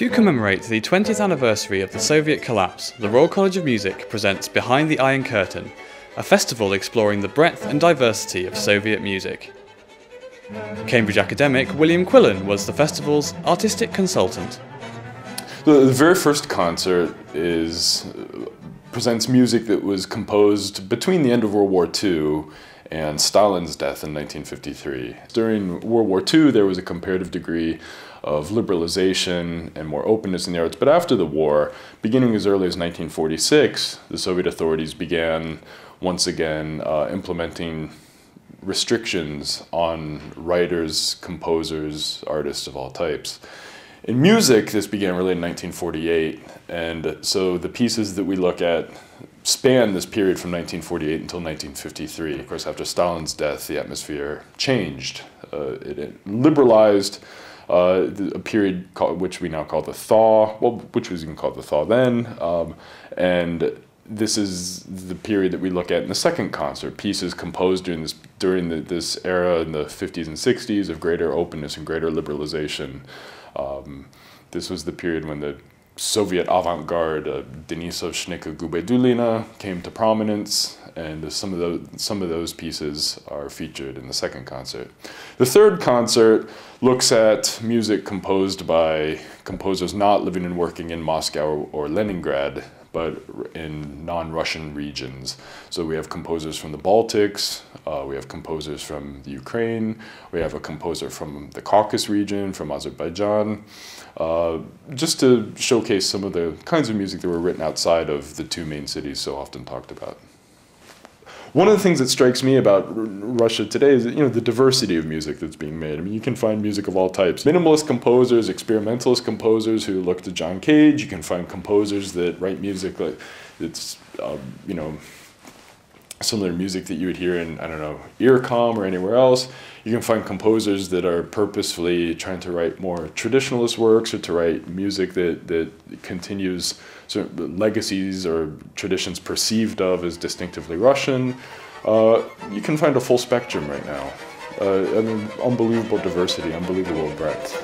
To commemorate the 20th anniversary of the Soviet collapse, the Royal College of Music presents Behind the Iron Curtain, a festival exploring the breadth and diversity of Soviet music. Cambridge academic William Quillen was the festival's artistic consultant. The very first concert presents music that was composed between the end of World War II and Stalin's death in 1953. During World War II, there was a comparative degree of liberalization and more openness in the arts, but after the war, beginning as early as 1946, the Soviet authorities began once again implementing restrictions on writers, composers, artists of all types. In music, this began really in 1948, and so the pieces that we look at span this period from 1948 until 1953. Of course, after Stalin's death, the atmosphere changed. It liberalized a period which we now call the thaw, well, which was even called the thaw then, and this is the period that we look at in the second concert, pieces composed during this era in the 50s and 60s of greater openness and greater liberalization. This was the period when the Soviet avant-garde, Denisov, Shnika, Gubedulina came to prominence, and some of those pieces are featured in the second concert. The third concert looks at music composed by composers not living and working in Moscow or Leningrad, but in non-Russian regions. So we have composers from the Baltics, we have composers from the Ukraine, we have a composer from the Caucasus region, from Azerbaijan, just to showcase some of the kinds of music that were written outside of the two main cities so often talked about. One of the things that strikes me about Russia today is the diversity of music that's being made. I mean, you can find music of all types. Minimalist composers, experimentalist composers who look to John Cage. You can find composers that write music like it's, similar to music that you would hear in, I don't know, Earcom or anywhere else. You can find composers that are purposefully trying to write more traditionalist works or to write music that continues certain legacies or traditions perceived of as distinctively Russian. You can find a full spectrum right now. I mean, unbelievable diversity, unbelievable breadth.